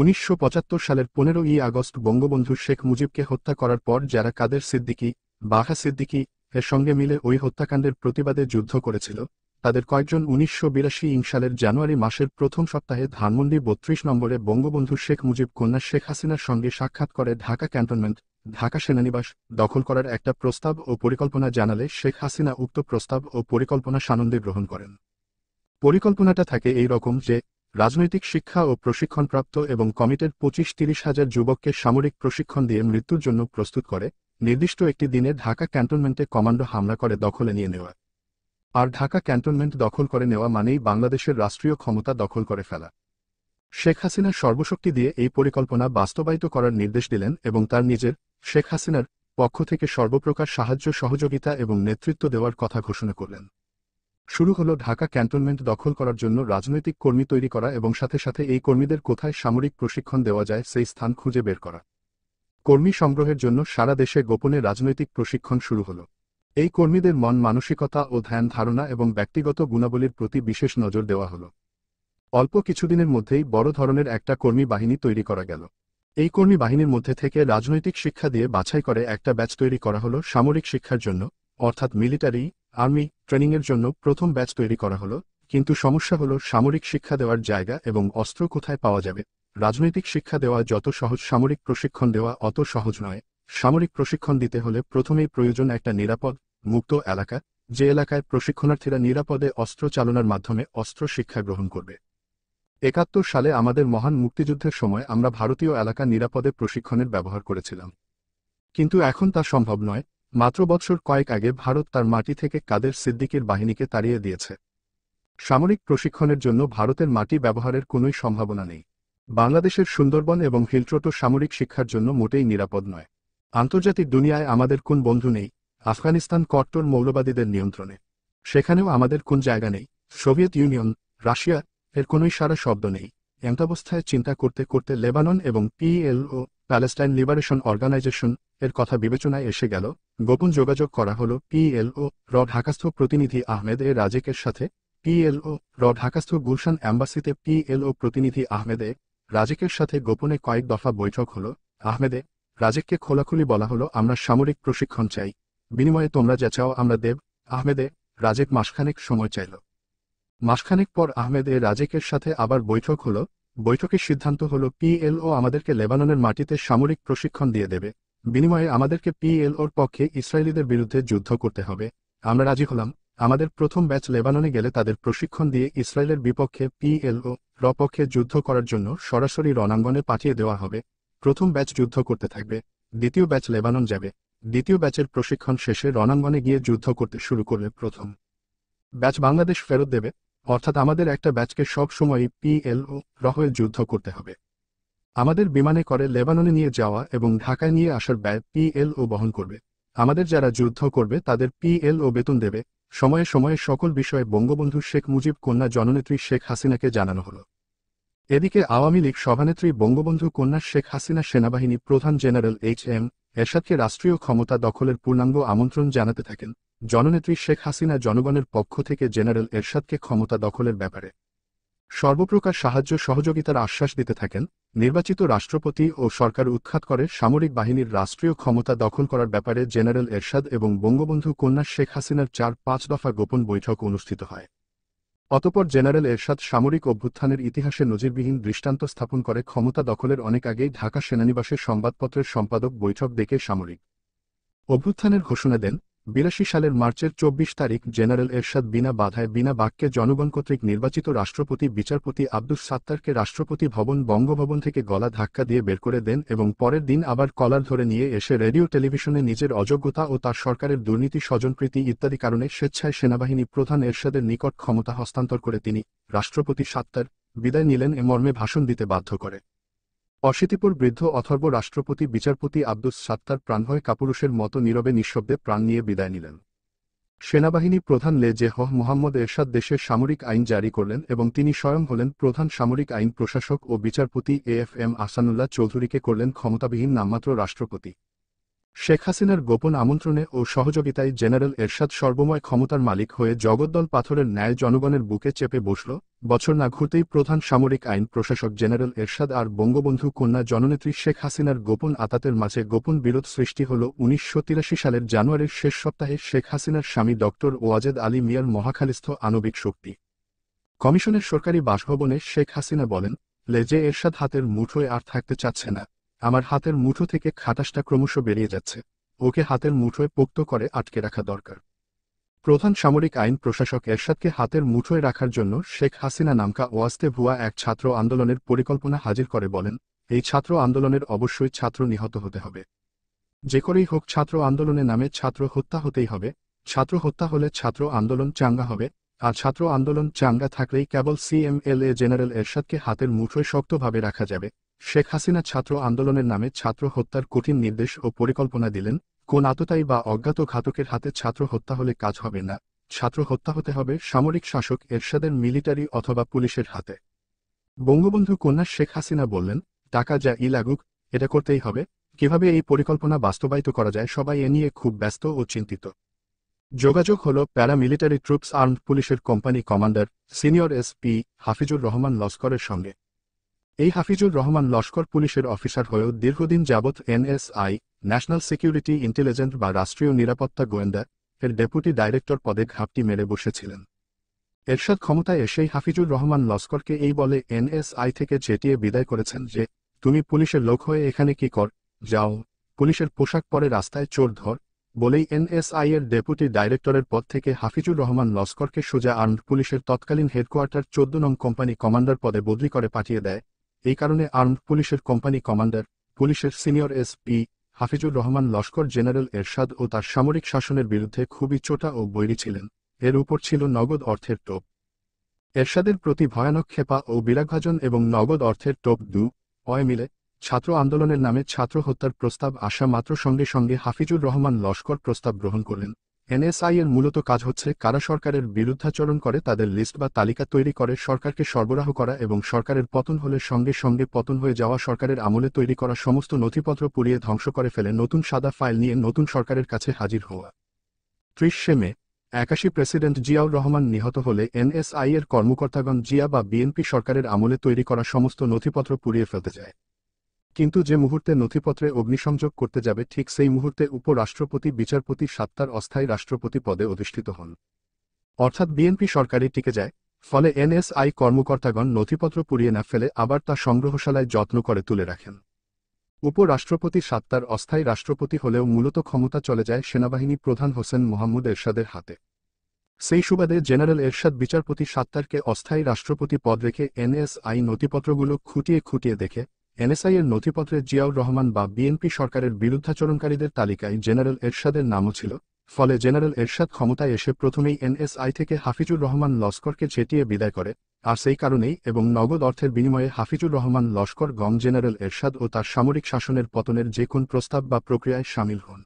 ১৯৭৫ সালের ১৫ই আগস্ট বঙ্গবন্ধু শেখ মুজিবকে হত্যা করার পর যারা কাদের সিদ্দিকী, বাঘা সিদ্দিকী এর সঙ্গে মিলে ওই হত্যাকাণ্ডের প্রতিবাদে যুদ্ধ করেছিল, তাদের কয়েকজন ১৯৮২ সালের জানুয়ারি মাসের প্রথম সপ্তাহে ধানমন্ডি ৩২ নম্বরে বঙ্গবন্ধু শেখ মুজিব কন্যা শেখ হাসিনার সঙ্গে সাক্ষাৎ করে ঢাকা ক্যান্টনমেন্ট, ঢাকা সেনানিবাস দখল করার একটা প্রস্তাব ও পরিকল্পনা জানালে শেখ হাসিনা উক্ত প্রস্তাব ও পরিকল্পনা সানন্দে গ্রহণ করেন। পরিকল্পনাটা থাকে এই রকম যে, রাজনৈতিক শিক্ষা ও প্রশিক্ষণপ্রাপ্ত এবং কমিটেড ২৫-৩০ হাজার যুবককে সামরিক প্রশিক্ষণ দিয়ে মৃত্যুর জন্য প্রস্তুত করে নির্দিষ্ট একটি দিনে ঢাকা ক্যান্টনমেন্টে কমান্ডো হামলা করে দখলে নিয়ে নেওয়া। আর ঢাকা ক্যান্টনমেন্ট দখল করে নেওয়া মানেই বাংলাদেশের রাষ্ট্রীয় ক্ষমতা দখল করে ফেলা। শেখ হাসিনা সর্বশক্তি দিয়ে এই পরিকল্পনা বাস্তবায়িত করার নির্দেশ দিলেন এবং তার নিজের, শেখ হাসিনার, পক্ষ থেকে সর্বপ্রকার সাহায্য সহযোগিতা এবং নেতৃত্ব দেওয়ার কথা ঘোষণা করলেন। শুরু হলো ঢাকা ক্যান্টনমেন্ট দখল করার জন্য রাজনৈতিক কর্মী তৈরি করা এবং সাথে সাথে এই কর্মীদের কোথায় সামরিক প্রশিক্ষণ দেওয়া যায় সেই স্থান খুঁজে বের করা। কর্মী সংগ্রহের জন্য সারা দেশে গোপনে রাজনৈতিক প্রশিক্ষণ শুরু হলো। এই কর্মীদের মন মানসিকতা ও ধ্যান ধারণা এবং ব্যক্তিগত গুণাবলীর প্রতি বিশেষ নজর দেওয়া হলো। অল্প কিছুদিনের মধ্যেই বড় ধরনের একটা কর্মী বাহিনী তৈরি করা গেল। এই কর্মী বাহিনীর মধ্যে থেকে রাজনৈতিক শিক্ষা দিয়ে বাছাই করে একটা ব্যাচ তৈরি করা হলো সামরিক শিক্ষার জন্য, অর্থাৎ মিলিটারি আর্মি ট্রেনিংয়ের জন্য প্রথম ব্যাচ তৈরি করা হলো। কিন্তু সমস্যা হলো সামরিক শিক্ষা দেওয়ার জায়গা এবং অস্ত্র কোথায় পাওয়া যাবে। রাজনৈতিক শিক্ষা দেওয়া যত সহজ, সামরিক প্রশিক্ষণ দেওয়া অত সহজ নয়। সামরিক প্রশিক্ষণ দিতে হলে প্রথমেই প্রয়োজন একটা নিরাপদ, মুক্ত এলাকা, যে এলাকায় প্রশিক্ষণার্থীরা নিরাপদে অস্ত্র চালনার মাধ্যমে অস্ত্র শিক্ষা গ্রহণ করবে। ৭১ সালে আমাদের মহান মুক্তিযুদ্ধের সময় আমরা ভারতীয় এলাকা নিরাপদে প্রশিক্ষণের ব্যবহার করেছিলাম। কিন্তু এখন তা সম্ভব নয়। মাত্র বছর কয়েক আগে ভারত তার মাটি থেকে কাদের সিদ্দিকীর বাহিনীকে তাড়িয়ে দিয়েছে। সামরিক প্রশিক্ষণের জন্য ভারতের মাটি ব্যবহারের কোনোই সম্ভাবনা নেই। বাংলাদেশের সুন্দরবন এবং হিলট্রোটো সামরিক শিক্ষার জন্য মোটেই নিরাপদ নয়। আন্তর্জাতিক দুনিয়ায় আমাদের কোন বন্ধু নেই। আফগানিস্তান কট্টর মৌলবাদীদের নিয়ন্ত্রণে, সেখানেও আমাদের কোন জায়গা নেই। সোভিয়েত ইউনিয়ন, রাশিয়া এর কোনোই সারা শব্দ নেই। এমতাবস্থায় চিন্তা করতে করতে লেবানন এবং পিএলও, প্যালেস্টাইন লিবারেশন অর্গানাইজেশন এর কথা বিবেচনায় এসে গেল। গোপন যোগাযোগ করা হলো পিএলও ঢাকাস্থ প্রতিনিধি আহমেদ এ রাজেকের সাথে। পিএলও ঢাকাস্থ গুলশান অ্যাম্বাসিতে পিএলও প্রতিনিধি আহমেদে রাজেকের সাথে গোপনে কয়েক দফা বৈঠক হলো। আহমেদে রাজেককে খোলাখুলি বলা হলো, আমরা সামরিক প্রশিক্ষণ চাই, বিনিময়ে তোমরা যা চাও আমরা দেব। আহমেদে রাজেক মাসখানেক সময় চাইল। মাসখানেক পর আহমেদ এ রাজেকের সাথে আবার বৈঠক হলো। বৈঠকের সিদ্ধান্ত হলো পিএলও আমাদেরকে লেবাননের মাটিতে সামরিক প্রশিক্ষণ দিয়ে দেবে, বিনিময়ে আমাদেরকে পিএলওর পক্ষে ইসরায়েলিদের বিরুদ্ধে যুদ্ধ করতে হবে। আমরা রাজি হলাম। আমাদের প্রথম ব্যাচ লেবাননে গেলে তাদের প্রশিক্ষণ দিয়ে ইসরায়েলের বিপক্ষে পিএলও পক্ষে যুদ্ধ করার জন্য সরাসরি রণাঙ্গনে পাঠিয়ে দেওয়া হবে। প্রথম ব্যাচ যুদ্ধ করতে থাকবে, দ্বিতীয় ব্যাচ লেবানন যাবে। দ্বিতীয় ব্যাচের প্রশিক্ষণ শেষে রণাঙ্গনে গিয়ে যুদ্ধ করতে শুরু করলে প্রথম ব্যাচ বাংলাদেশ ফেরত দেবে, অর্থাৎ আমাদের একটা ব্যাচকে সব সময়ই পিএলও হয়ে যুদ্ধ করতে হবে। আমাদের বিমানে করে লেবাননে নিয়ে যাওয়া এবং ঢাকায় নিয়ে আসার ব্যয় পিএলও বহন করবে। আমাদের যারা যুদ্ধ করবে তাদের পিএলও বেতন দেবে। সময়ে সময়ে সকল বিষয়ে বঙ্গবন্ধু শেখ মুজিব কন্যা জননেত্রী শেখ হাসিনাকে জানানো হলো। এদিকে আওয়ামী লীগ সভানেত্রী বঙ্গবন্ধু কন্যা শেখ হাসিনা সেনাবাহিনী প্রধান জেনারেল এইচ.এম. এরশাদকে রাষ্ট্রীয় ক্ষমতা দখলের পূর্ণাঙ্গ আমন্ত্রণ জানাতে থাকেন। জননেত্রী শেখ হাসিনা জনগণের পক্ষ থেকে জেনারেল এরশাদকে ক্ষমতা দখলের ব্যাপারে সর্বপ্রকার সাহায্য সহযোগিতার আশ্বাস দিতে থাকেন। নির্বাচিত রাষ্ট্রপতি ও সরকার উৎখাত করে সামরিক বাহিনীর রাষ্ট্রীয় ক্ষমতা দখল করার ব্যাপারে জেনারেল এরশাদ এবং বঙ্গবন্ধু কন্যা শেখ হাসিনার ৪-৫ দফা গোপন বৈঠক অনুষ্ঠিত হয়। অতঃপর জেনারেল এরশাদ সামরিক অভ্যুত্থানের ইতিহাসে নজিরবিহীন দৃষ্টান্ত স্থাপন করে ক্ষমতা দখলের অনেক আগেই ঢাকা সেনানিবাসের সংবাদপত্রের সম্পাদক বৈঠক ডেকে সামরিক অভ্যুত্থানের ঘোষণা দেন। ৮২ সালের মার্চের ২৪ তারিখ জেনারেল এরশাদ বিনা বাধায় বিনা বাক্যে জনগণ কর্তৃক নির্বাচিত রাষ্ট্রপতি বিচারপতি আব্দুস সাত্তারকে রাষ্ট্রপতি ভবন বঙ্গভবন থেকে গলা ধাক্কা দিয়ে বের করে দেন এবং পরের দিন আবার কলার ধরে নিয়ে এসে রেডিও টেলিভিশনে নিজের অযোগ্যতা ও তার সরকারের দুর্নীতি স্বজনপ্রীতি ইত্যাদি কারণে স্বেচ্ছায় সেনাবাহিনী প্রধান এরশাদের নিকট ক্ষমতা হস্তান্তর করে তিনি, রাষ্ট্রপতি সাত্তার, বিদায় নিলেন এ মর্মে ভাষণ দিতে বাধ্য করে। অশীতিপর বৃদ্ধ অথর্ব রাষ্ট্রপতি বিচারপতি আব্দুস সাত্তার প্রাণভয় কাপুরুষের মতো নীরবে নিঃশব্দে প্রাণ নিয়ে বিদায় নিলেন। সেনাবাহিনী প্রধান লে.জে.হ মোহাম্মদ এরশাদ দেশের সামরিক আইন জারি করলেন এবং তিনি স্বয়ং হলেন প্রধান সামরিক আইন প্রশাসক ও বিচারপতি এএফএম আহসানুল্লাহ চৌধুরীকে করলেন ক্ষমতাবিহীন নামমাত্র রাষ্ট্রপতি। শেখ হাসিনার গোপন আমন্ত্রণে ও সহযোগিতায় জেনারেল এরশাদ সর্বময় ক্ষমতার মালিক হয়ে জগদ্দল পাথরের ন্যায় জনগণের বুকে চেপে বসল। বছর না ঘুরতেই প্রধান সামরিক আইন প্রশাসক জেনারেল এরশাদ আর বঙ্গবন্ধু কন্যা জননেত্রী শেখ হাসিনার গোপন আতাতের মাঝে গোপন বিরোধ সৃষ্টি হল 1983 সালের জানুয়ারির শেষ সপ্তাহে শেখ হাসিনার স্বামী ডক্টর ওয়াজেদ আলী মিয়ার মহাখালীস্থ আণবিক শক্তি কমিশনের সরকারি বাসভবনে শেখ হাসিনা বলেন, যে এরশাদ হাতের মুঠোয় আর থাকতে চাচ্ছে না। আমার হাতের মুঠো থেকে খাটাসটা ক্রমশ বেরিয়ে যাচ্ছে। ওকে হাতের মুঠোয় পোক্ত করে আটকে রাখা দরকার। প্রধান সামরিক আইন প্রশাসক এরশাদকে হাতের মুঠোয় রাখার জন্য শেখ হাসিনা নামকা ওয়াস্তে ভুয়া এক ছাত্র আন্দোলনের পরিকল্পনা হাজির করে বলেন, এই ছাত্র আন্দোলনের অবশ্যই ছাত্র নিহত হতে হবে। যে করেই হোক ছাত্র আন্দোলনের নামে ছাত্র হত্যা হতেই হবে। ছাত্র হত্যা হলে ছাত্র আন্দোলন চাঙ্গা হবে, আর ছাত্র আন্দোলন চাঙ্গা থাকলেই কেবল সিএমএলএ জেনারেল এরশাদকে হাতের মুঠোয় শক্তভাবে রাখা যাবে। শেখ হাসিনা ছাত্র আন্দোলনের নামে ছাত্র হত্যার কঠিন নির্দেশ ও পরিকল্পনা দিলেন। কোন আততায়ী বা অজ্ঞাত ঘাতকের হাতে ছাত্র হত্যা হলে কাজ হবে না। ছাত্র হত্যা হতে হবে সামরিক শাসক এরশাদের মিলিটারি অথবা পুলিশের হাতে। বঙ্গবন্ধু কন্যা শেখ হাসিনা বললেন, টাকা যা লাগুক, এটা করতেই হবে। কিভাবে এই পরিকল্পনা বাস্তবায়িত করা যায় সবাই এ নিয়ে খুব ব্যস্ত ও চিন্তিত। যোগাযোগ হল প্যারামিলিটারি ট্রুপস আর্মড পুলিশের company commander senior SP Hafizur Rahman লস্করের সঙ্গে। এই হাফিজুর রহমান লস্কর পুলিশের অফিসার হয়েও দীর্ঘদিন যাবৎ এনএসআই, ন্যাশনাল সিকিউরিটি ইন্টেলিজেন্স বা রাষ্ট্রীয় নিরাপত্তা গোয়েন্দা এর ডেপুটি ডাইরেক্টর পদে ঘাপটি মেরে বসেছিলেন। এরশাদ ক্ষমতায় এসেই হাফিজুর রহমান লস্করকে এই বলে এনএসআই থেকে চেটিয়ে বিদায় করেছেন যে, তুমি পুলিশের লোক হয়ে এখানে কি কর, যাও পুলিশের পোশাক পরে রাস্তায় চোর ধর। বলেই এনএসআই এর ডেপুটি ডাইরেক্টরের পদ থেকে হাফিজুর রহমান লস্করকে সোজা আর্মড পুলিশের তৎকালীন হেডকোয়ার্টার 14 নং কোম্পানি কমান্ডার পদে বদলি করে পাঠিয়ে দেয়। এই কারণে আর্মড পুলিশের কোম্পানি কমান্ডার, পুলিশের senior SP Hafizur Rahman Laskar general Ershad ও তার সামরিক শাসনের বিরুদ্ধে খুবই চোটা ও বৈরী ছিলেন। এর উপর ছিল নগদ অর্থের টোপ। এরশাদের প্রতি ভয়ানক ক্ষেপা ও বিরাগভাজন এবং নগদ অর্থের টোপ অয় মিলে ছাত্র আন্দোলনের নামে ছাত্র হত্যার প্রস্তাব আসা মাত্র সঙ্গে সঙ্গে হাফিজুর রহমান লস্কর প্রস্তাব গ্রহণ করলেন। এনএসআই এর মূলত কাজ হচ্ছে কারা সরকারের বিরুদ্ধাচরণ করে তাদের লিস্ট বা তালিকা তৈরি করে সরকারকে সরবরাহ করা এবং সরকারের পতন হলে সঙ্গে সঙ্গে পতন হয়ে যাওয়া সরকারের আমলে তৈরি করা সমস্ত নথিপত্র পুড়িয়ে ধ্বংস করে ফেলে নতুন সাদা ফাইল নিয়ে নতুন সরকারের কাছে হাজির হওয়া। 30 মে 81 প্রেসিডেন্ট জিয়াউর রহমান নিহত হলে এনএসআই এর কর্মকর্তাগণ জিয়া বা বিএনপি সরকারের আমলে তৈরি করা সমস্ত নথিপত্র পুড়িয়ে ফেলতে যায়। কিন্তু যে মুহূর্তে নথিপত্রে অগ্নিসংযোগ করতে যাবে ঠিক সেই মুহূর্তে উপরাষ্ট্রপতি বিচারপতি সাত্তার অস্থায়ী রাষ্ট্রপতি পদে অধিষ্ঠিত হন। অর্থাৎ বিএনপি সরকারই টিকে যায়। ফলে এনএসআই কর্মকর্তাগণ নথিপত্র পুড়িয়ে না ফেলে আবার তা সংগ্রহশালায় যত্ন করে তুলে রাখেন। উপরাষ্ট্রপতি সাত্তার অস্থায়ী রাষ্ট্রপতি হলেও মূলত ক্ষমতা চলে যায় সেনাবাহিনী প্রধান হোসেন মোহাম্মদ এরশাদের হাতে। সেই সুবাদে জেনারেল এরশাদ বিচারপতি সাত্তারকে অস্থায়ী রাষ্ট্রপতি পদ রেখে এনএসআই নথিপত্রগুলো খুঁটিয়ে খুঁটিয়ে দেখে এনএসআই এর নথিপত্রে জিয়াউর রহমান বা বিএনপি সরকারের বিরুদ্ধাচরণকারীদের তালিকায় জেনারেল এরশাদের নামও ছিল। ফলে জেনারেল এরশাদ ক্ষমতায় এসে প্রথমেই এনএসআই থেকে হাফিজুর রহমান লস্করকে চেটিয়ে বিদায় করে। আর সেই কারণেই এবং নগদ অর্থের বিনিময়ে হাফিজুর রহমান লস্কর জেনারেল এরশাদ ও তার সামরিক শাসনের পতনের যে কোন প্রস্তাব বা প্রক্রিয়ায় সামিল হন।